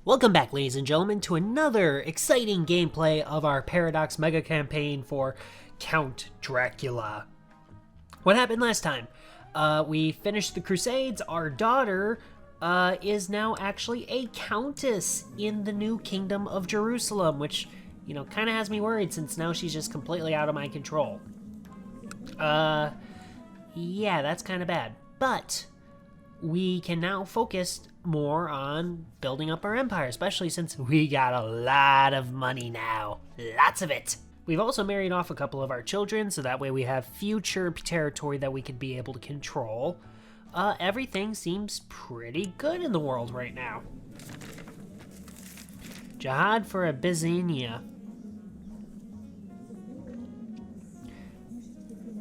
Welcome back, ladies and gentlemen, to another exciting gameplay of our Paradox Mega Campaign for Count Dracula. What happened last time? We finished the Crusades. Our daughter is now actually a countess in the new Kingdom of Jerusalem, which, you know, kind of has me worried since now she's just completely out of my control. Yeah, that's kind of bad. But we can now focus more on building up our empire, especially since we got a lot of money now. Lots of it. We've also married off a couple of our children, so that way we have future territory that we could be able to control. Everything seems pretty good in the world right now. Jihad for Abyssinia.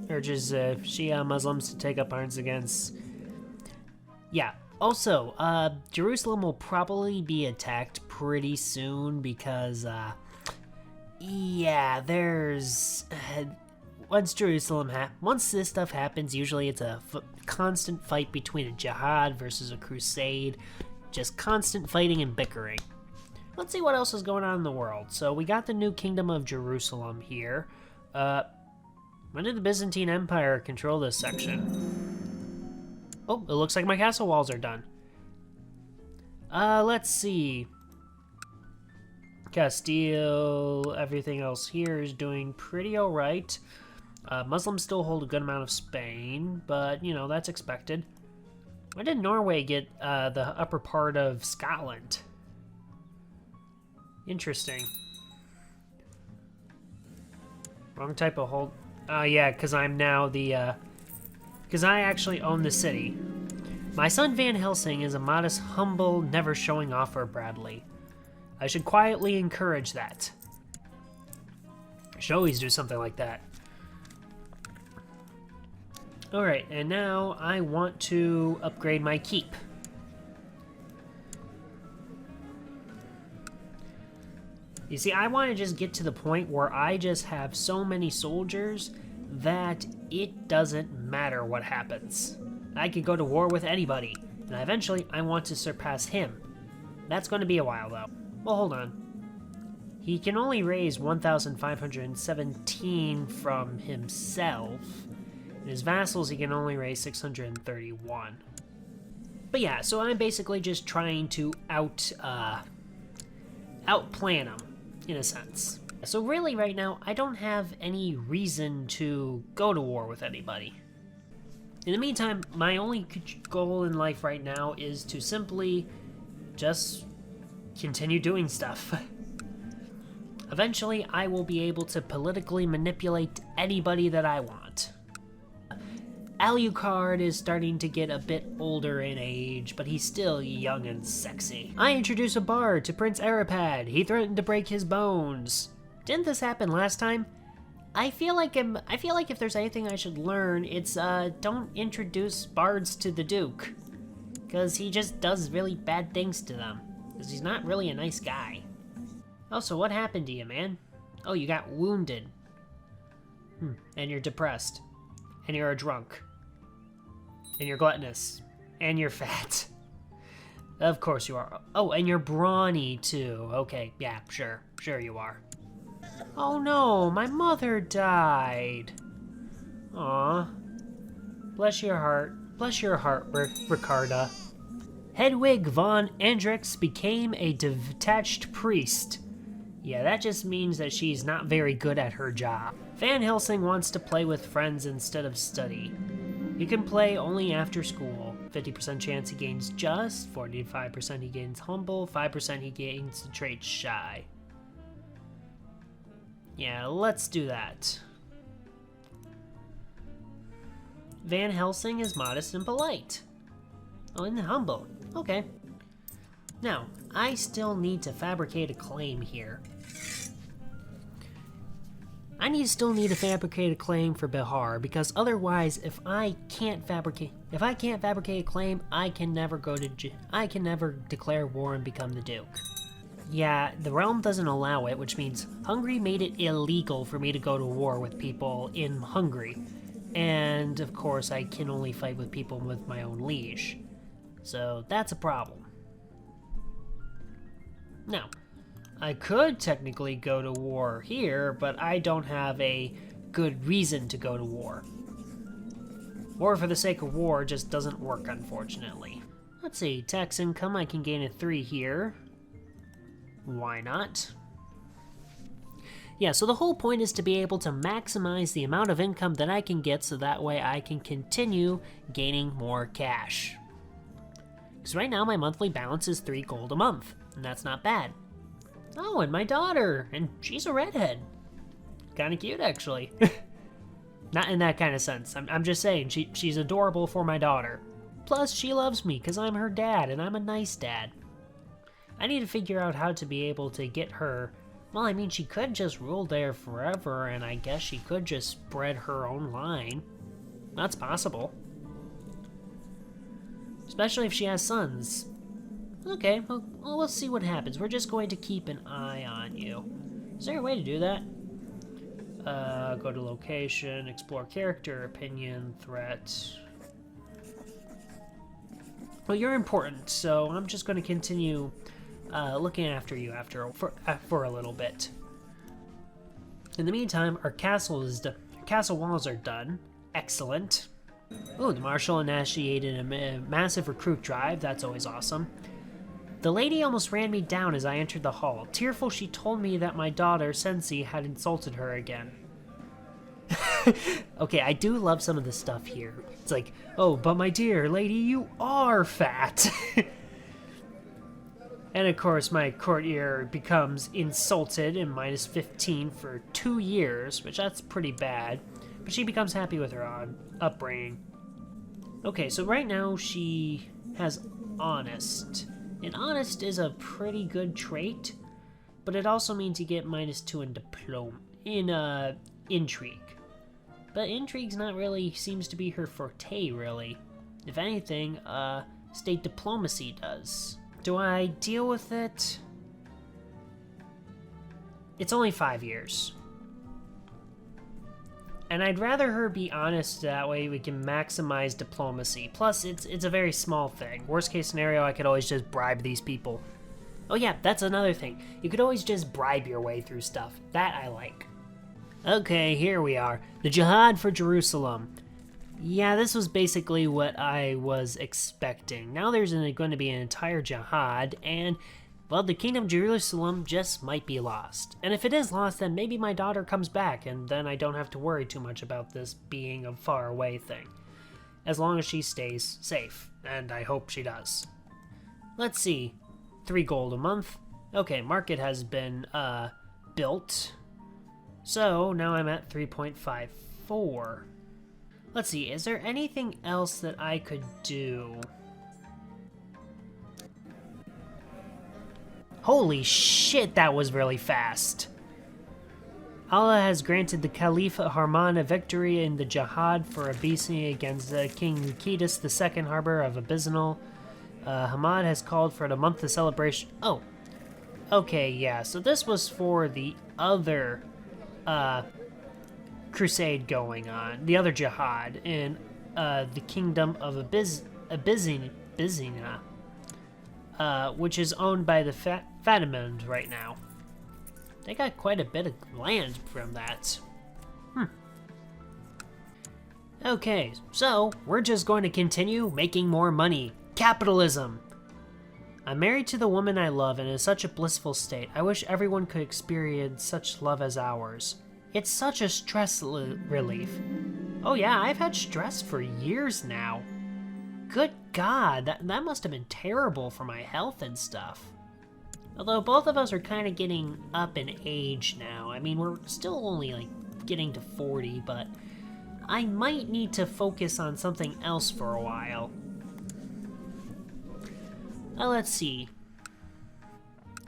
Urges Shia Muslims to take up arms against... Yeah. Also, Jerusalem will probably be attacked pretty soon because, yeah, there's... once this stuff happens, usually it's a constant fight between a jihad versus a crusade. Just constant fighting and bickering. Let's see what else is going on in the world. So we got the new Kingdom of Jerusalem here. When did the Byzantine Empire control this section? Oh, it looks like my castle walls are done. Let's see. Castile, everything else here is doing pretty alright. Muslims still hold a good amount of Spain, but, you know, that's expected. Why did Norway get the upper part of Scotland? Interesting. Wrong type of hold. Yeah, because I'm now the, because I actually own the city. My son Van Helsing is a modest, humble, never showing off or Bradley. I should quietly encourage that. I should always do something like that. Alright, and now I want to upgrade my keep. You see, I want to just get to the point where I just have so many soldiers that it doesn't matter what happens. I could go to war with anybody, and eventually I want to surpass him. That's going to be a while, though. Well, hold on. He can only raise 1,517 from himself. And his vassals, he can only raise 631. But yeah, so I'm basically just trying to outplan him, in a sense. So really, right now, I don't have any reason to go to war with anybody. In the meantime, my only goal in life right now is to simply just continue doing stuff. Eventually, I will be able to politically manipulate anybody that I want. Alucard is starting to get a bit older in age, but he's still young and sexy. I introduce a bard to Prince Aripad. He threatened to break his bones. Didn't this happen last time? I feel like if there's anything I should learn, it's don't introduce bards to the Duke, because he just does really bad things to them. Because he's not really a nice guy. Oh, so what happened to you, man? Oh, you got wounded. And you're depressed. And you're a drunk. And you're gluttonous. And you're fat. Of course you are. Oh, and you're brawny, too. Okay, yeah, sure. Sure you are. Oh no, my mother died. Aw. Bless your heart. Bless your heart, Ricarda. Hedwig von Andrix became a detached priest. Yeah, that just means that she's not very good at her job. Van Helsing wants to play with friends instead of study. He can play only after school. 50% chance he gains just, 45% he gains humble, 5% he gains the trait shy. Yeah, let's do that. Van Helsing is modest and polite. Oh, and humble. Okay. Now, I still need to fabricate a claim here. I still need to fabricate a claim for Bihar, because otherwise, if I can't fabricate a claim, I can never declare war and become the Duke. Yeah, the realm doesn't allow it, which means Hungary made it illegal for me to go to war with people in Hungary. And, of course, I can only fight with people with my own liege. So, that's a problem. Now, I could technically go to war here, but I don't have a good reason to go to war. War for the sake of war just doesn't work, unfortunately. Let's see, tax income, I can gain a 3 here. Why not? Yeah, so the whole point is to be able to maximize the amount of income that I can get so that way I can continue gaining more cash. Because right now my monthly balance is 3 gold a month, and that's not bad. Oh, and my daughter, and she's a redhead. Kinda cute, actually. Not in that kind of sense. I'm just saying, she's adorable for my daughter. Plus, she loves me because I'm her dad, and I'm a nice dad. I need to figure out how to be able to get her... Well, I mean, she could just rule there forever, and I guess she could just spread her own line. That's possible. Especially if she has sons. Okay, well, we'll see what happens. We're just going to keep an eye on you. Is there a way to do that? Go to location, explore character, opinion, threat. Well, you're important, so I'm just going to continue looking after you for a little bit. In the meantime, our castle walls are done. Excellent. Oh, the marshal initiated a massive recruit drive. That's always awesome. The lady almost ran me down as I entered the hall. Tearful, she told me that my daughter, Sensi, had insulted her again. Okay, I do love some of the stuff here. It's like, oh, but my dear lady, you are fat. And of course, my courtier becomes insulted and minus 15 for 2 years, which that's pretty bad. But she becomes happy with her upbringing. Okay, so right now she has honest. And honest is a pretty good trait, but it also means you get minus 2 in intrigue. But intrigue's not really seems to be her forte, really. If anything, state diplomacy does. Do I deal with it? It's only 5 years. And I'd rather her be honest, that way we can maximize diplomacy. Plus, it's a very small thing. Worst case scenario, I could always just bribe these people. Oh yeah, that's another thing. You could always just bribe your way through stuff. That I like. Okay, here we are. The Jihad for Jerusalem. Yeah, this was basically what I was expecting. Now there's going to be an entire jihad, and, well, the Kingdom of Jerusalem just might be lost. And if it is lost, then maybe my daughter comes back, and then I don't have to worry too much about this being a far-away thing. As long as she stays safe, and I hope she does. Let's see. 3 gold a month. Okay, market has been, built. So, now I'm at 3.54. Let's see, is there anything else that I could do? Holy shit, that was really fast. Allah has granted the Caliph Harman a victory in the jihad for Abyssinia against King Nikitas II, harbor of Abysinal. Hamad has called for the month of celebration. Oh, okay, yeah, so this was for the other crusade going on, the other jihad in the kingdom of Abyssinia, which is owned by the Fatimid right now. They got quite a bit of land from that. Okay, so we're just going to continue making more money. Capitalism! I'm married to the woman I love and in such a blissful state. I wish everyone could experience such love as ours. It's such a stress relief. Oh yeah, I've had stress for years now. Good God, that must have been terrible for my health and stuff. Although both of us are kind of getting up in age now. I mean, we're still only like getting to 40, but I might need to focus on something else for a while. Let's see.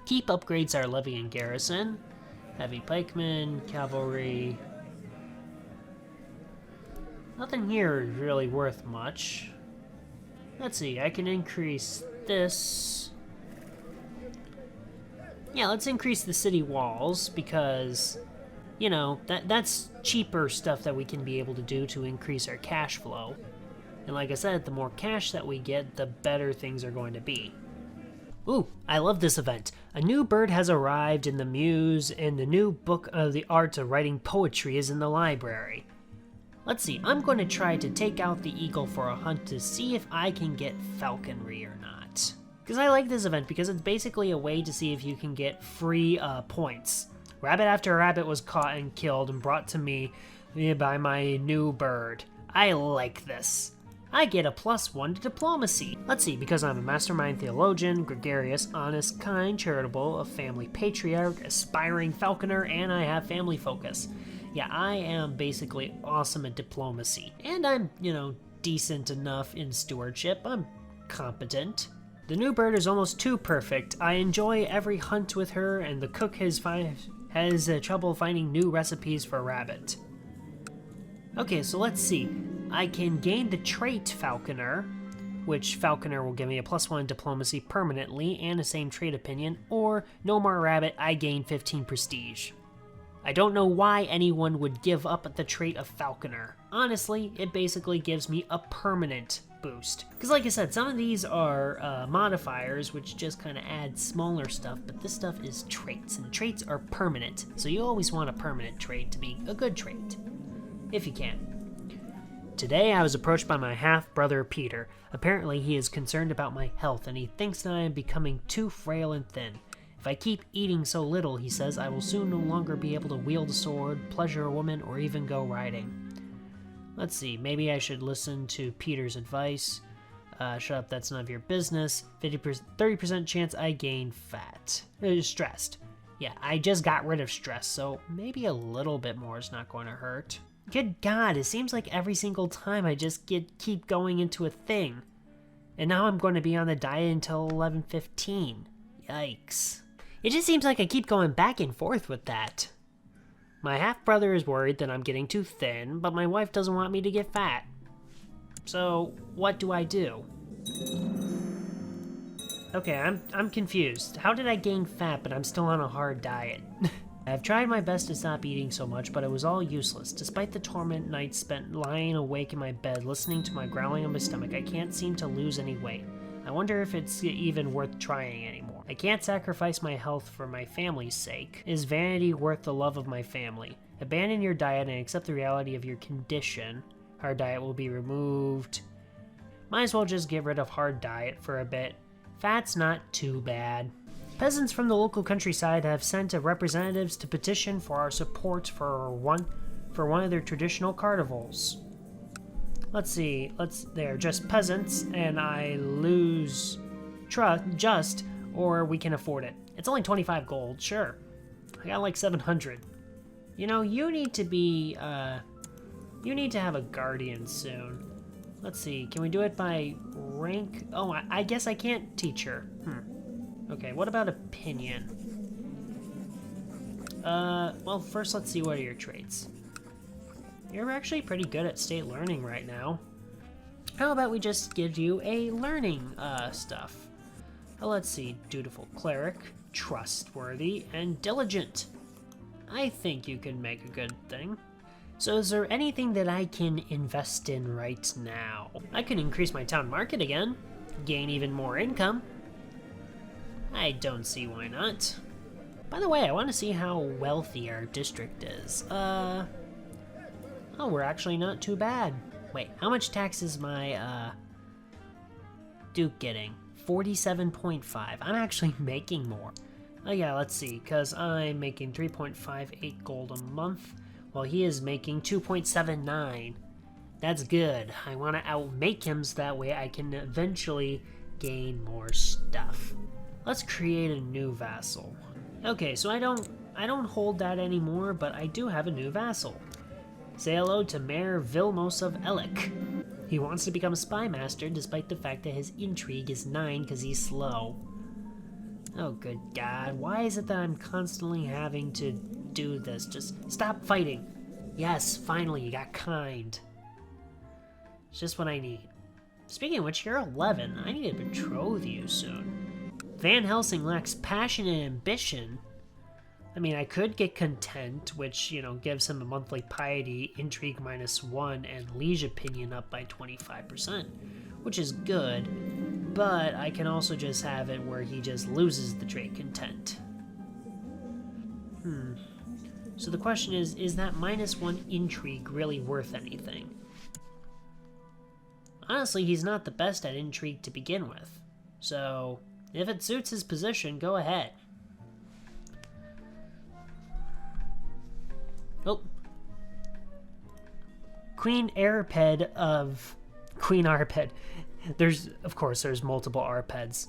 Keep upgrades our levy and garrison. Heavy pikemen, cavalry. Nothing here is really worth much. Let's see, I can increase this. Yeah, let's increase the city walls because, you know, that's cheaper stuff that we can be able to do to increase our cash flow. And like I said, the more cash that we get, the better things are going to be. Ooh, I love this event. A new bird has arrived in the muse, and the new book of the art of writing poetry is in the library. Let's see, I'm going to try to take out the eagle for a hunt to see if I can get falconry or not. Because I like this event because it's basically a way to see if you can get free points. Rabbit after rabbit was caught and killed and brought to me by my new bird. I like this. I get a +1 to diplomacy. Let's see, because I'm a mastermind theologian, gregarious, honest, kind, charitable, a family patriarch, aspiring falconer, and I have family focus. Yeah, I am basically awesome at diplomacy. And I'm, decent enough in stewardship. I'm competent. The new bird is almost too perfect. I enjoy every hunt with her, and the cook has trouble finding new recipes for rabbit. Okay, so let's see. I can gain the trait Falconer, which Falconer will give me a +1 diplomacy permanently and the same trait opinion, or no more rabbit, I gain 15 prestige. I don't know why anyone would give up the trait of Falconer. Honestly, it basically gives me a permanent boost. Because like I said, some of these are modifiers, which just kind of add smaller stuff, but this stuff is traits, and traits are permanent. So you always want a permanent trait to be a good trait, if you can. Today I was approached by my half-brother Peter. Apparently he is concerned about my health, and he thinks that I am becoming too frail and thin. If I keep eating so little, he says, I will soon no longer be able to wield a sword, pleasure a woman, or even go riding. Let's see, maybe I should listen to Peter's advice. Shut up, that's none of your business. 30% chance I gain fat. Stressed. Yeah, I just got rid of stress, so maybe a little bit more is not going to hurt. Good God, it seems like every single time I just keep going into a thing. And now I'm going to be on the diet until 11:15. Yikes. It just seems like I keep going back and forth with that. My half-brother is worried that I'm getting too thin, but my wife doesn't want me to get fat. So, what do I do? Okay, I'm confused. How did I gain fat, but I'm still on a hard diet? I've tried my best to stop eating so much, but it was all useless. Despite the torment nights spent lying awake in my bed, listening to my growling on my stomach, I can't seem to lose any weight. I wonder if it's even worth trying anymore. I can't sacrifice my health for my family's sake. Is vanity worth the love of my family? Abandon your diet and accept the reality of your condition. Hard diet will be removed. Might as well just get rid of hard diet for a bit. Fat's not too bad. Peasants from the local countryside have sent representatives to petition for our support for one of their traditional carnivals. Let's see, they're just peasants, and I lose trust, or we can afford it. It's only 25 gold, sure. I got like 700. You need to be, you need to have a guardian soon. Let's see, can we do it by rank? Oh, I guess I can't teach her. Okay, what about opinion? Well, first let's see what are your traits. You're actually pretty good at state learning right now. How about we just give you a learning stuff? Let's see, dutiful cleric, trustworthy, and diligent. I think you can make a good thing. So is there anything that I can invest in right now? I could increase my town market again, gain even more income. I don't see why not. By the way, I want to see how wealthy our district is. Oh, we're actually not too bad. Wait, how much tax is my, Duke getting? 47.5. I'm actually making more. Oh yeah, let's see, because I'm making 3.58 gold a month, while he is making 2.79. That's good. I want to outmake him so that way I can eventually gain more stuff. Let's create a new vassal. Okay, so I don't hold that anymore, but I do have a new vassal. Say hello to Mayor Vilmos of Elec. He wants to become a spy master despite the fact that his intrigue is 9 because he's slow. Oh good God, why is it that I'm constantly having to do this? Just stop fighting. Yes, finally, you got kind. It's just what I need. Speaking of which, you're 11. I need to betroth you soon. Van Helsing lacks passion and ambition. I mean, I could get content, which, gives him a monthly piety, intrigue -1, and liege opinion up by 25%, which is good. But I can also just have it where he just loses the trait content. So the question is that -1 intrigue really worth anything? Honestly, he's not the best at intrigue to begin with. So, if it suits his position, go ahead. Oh. Queen Arped of... Queen Arped. Of course, there's multiple Arpeds.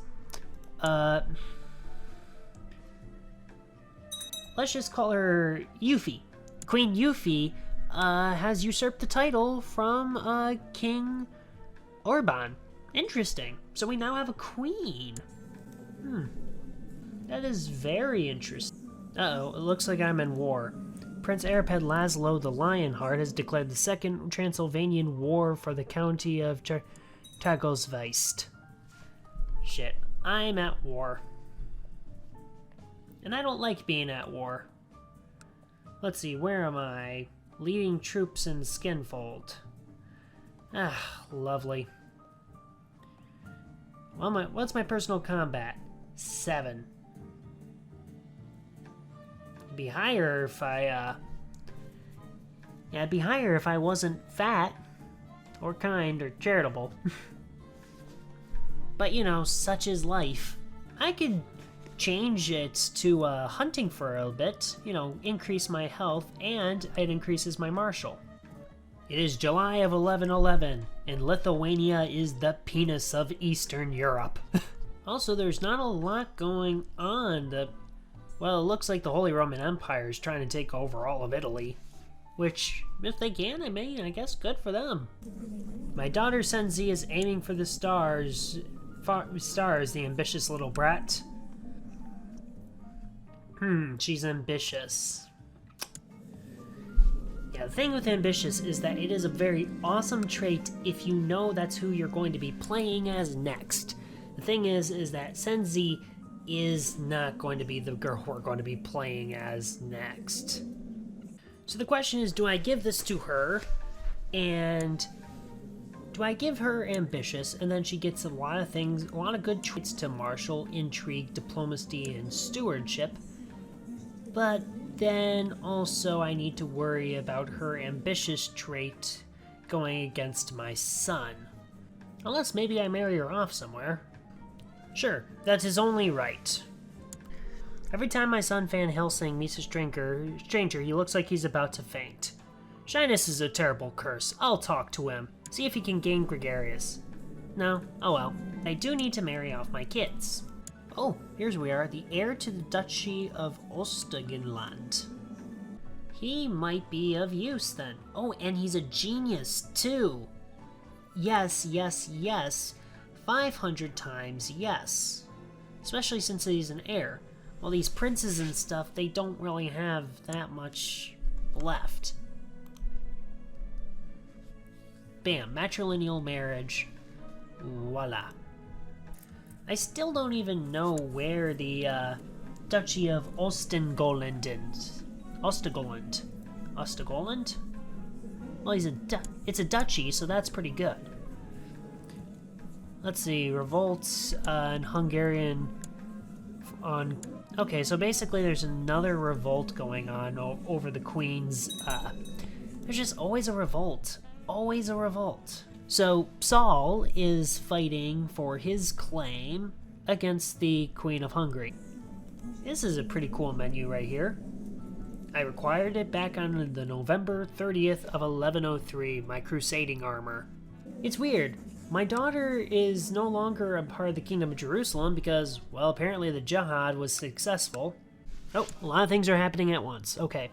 Let's just call her Yuffie. Queen Yuffie has usurped the title from King Orban. Interesting. So we now have a queen. That is very interesting. Uh-oh, it looks like I'm in war. Prince Arped Laszlo the Lionheart has declared the Second Transylvanian War for the county of Tagosveist. Shit, I'm at war. And I don't like being at war. Let's see, where am I? Leading troops in Skinfold. Ah, lovely. Well, what's my personal combat? 7. It'd be higher if I, yeah, it'd be higher if I wasn't fat, or kind, or charitable. But, you know, such is life. I could change it to hunting for a bit, you know, increase my health, and it increases my martial. It is July of 1111, and Lithuania is the penis of Eastern Europe. Also, there's not a lot going on. Well, it looks like the Holy Roman Empire is trying to take over all of Italy. Which, if they can, I guess good for them. My daughter Senzi is aiming for the stars, the ambitious little brat. She's ambitious. Yeah, the thing with ambitious is that it is a very awesome trait if you know that's who you're going to be playing as next. The thing is that Senzi is not going to be the girl we're going to be playing as next. So the question is, do I give this to her, and do I give her ambitious, and then she gets a lot of things, a lot of good traits to martial, intrigue, diplomacy, and stewardship, but then also I need to worry about her ambitious trait going against my son. Unless maybe I marry her off somewhere. Sure, that's his only right. Every time my son Van Helsing meets a stranger, he looks like he's about to faint. Shyness is a terrible curse. I'll talk to him, see if he can gain gregarious. No? Oh well. I do need to marry off my kids. Oh, here's we are, the heir to the Duchy of Ostergenland. He might be of use then. Oh, and he's a genius too. Yes, yes, yes. 500 times yes. Especially since he's an heir. Well, these princes and stuff, they don't really have that much left. Bam, matrilineal marriage. Voila. I still don't even know where the Duchy of Ostergoland is. Ostergoland? Well, it's a duchy, so that's pretty good. Let's see, revolts in Hungarian on... Okay, so basically there's another revolt going on over the Queen's... there's just always a revolt. Always a revolt. So Saul is fighting for his claim against the Queen of Hungary. This is a pretty cool menu right here. I required it back on the November 30th of 1103, my Crusading armor. It's weird. My daughter is no longer a part of the Kingdom of Jerusalem because, well, apparently the jihad was successful. Oh, a lot of things are happening at once. Okay.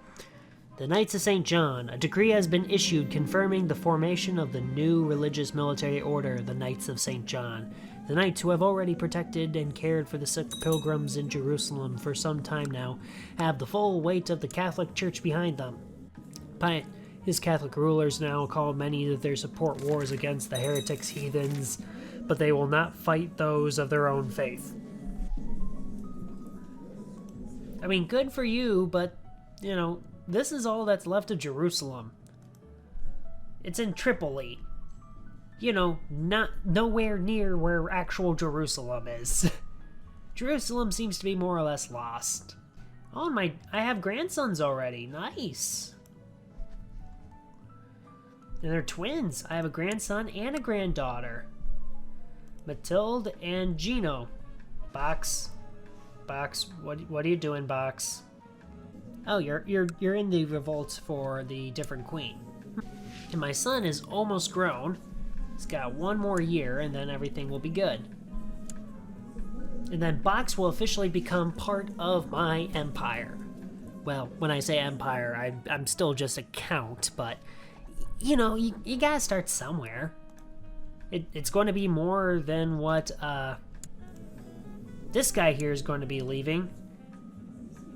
The Knights of St. John. A decree has been issued confirming the formation of the new religious military order, the Knights of St. John. The knights who have already protected and cared for the sick pilgrims in Jerusalem for some time now have the full weight of the Catholic Church behind them. His Catholic rulers now call many of their support wars against the heretics, heathens, but they will not fight those of their own faith. I mean, good for you, but, you know, this is all that's left of Jerusalem. It's in Tripoli. you know, not nowhere near where actual Jerusalem is. Jerusalem seems to be more or less lost. Oh, I have grandsons already. Nice. And they're twins. I have a grandson and a granddaughter. Matilde and Gino. Box, what are you doing, Box? Oh, you're in the revolts for the different queen. And my son is almost grown. He's got one more year, and then everything will be good. And then Box will officially become part of my empire. Well, when I say empire, I'm still just a count, but you know, you gotta start somewhere. It's going to be more than what this guy here is going to be leaving.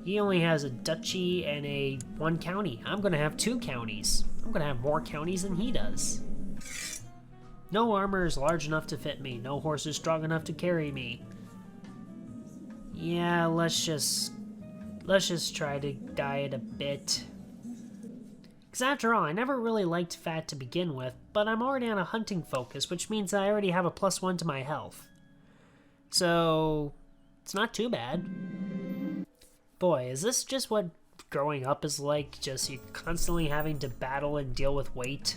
He only has a duchy and one county. I'm going to have 2 counties. I'm going to have more counties than he does. No armor is large enough to fit me. No horse is strong enough to carry me. Yeah, let's just try to diet a bit. Because after all, I never really liked fat to begin with, but I'm already on a hunting focus, which means I already have a +1 to my health. So, it's not too bad. Boy, is this just what growing up is like? Just you constantly having to battle and deal with weight?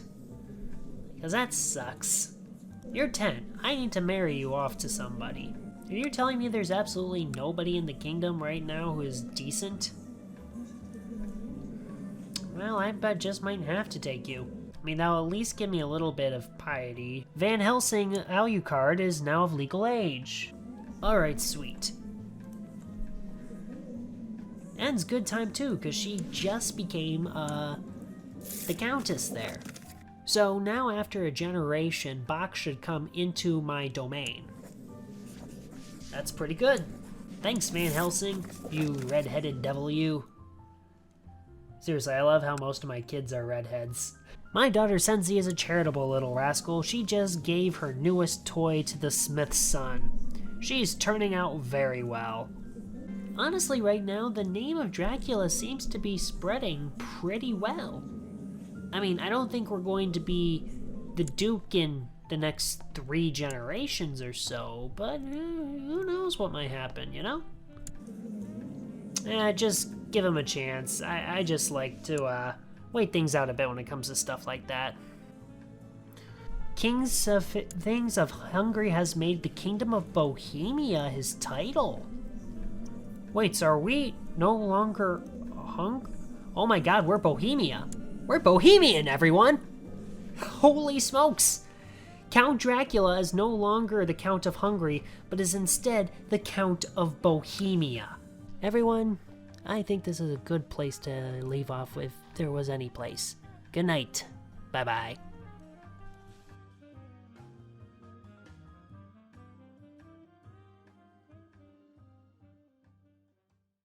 Because that sucks. You're 10. I need to marry you off to somebody. Are you telling me there's absolutely nobody in the kingdom right now who is decent? Well, I just might have to take you. I mean, that'll at least give me a little bit of piety. Van Helsing Alucard is now of legal age. Alright, sweet. Anne's good time too, because she just became, the Countess there. So now after a generation, Bach should come into my domain. That's pretty good. Thanks, Van Helsing, you red-headed devil you. Seriously, I love how most of my kids are redheads. My daughter Sensi is a charitable little rascal. She just gave her newest toy to the smith's son. She's turning out very well. Honestly, right now, the name of Dracula seems to be spreading pretty well. I mean, I don't think we're going to be the Duke in the next 3 generations or so, but who knows what might happen, you know? Just give him a chance. I just like to wait things out a bit when it comes to stuff like that. Things of Hungary has made the Kingdom of Bohemia his title. Wait, so are we no longer Oh my god, we're Bohemia. We're Bohemian, everyone! Holy smokes! Count Dracula is no longer the Count of Hungary, but is instead the Count of Bohemia. Everyone, I think this is a good place to leave off if there was any place. Good night. Bye-bye.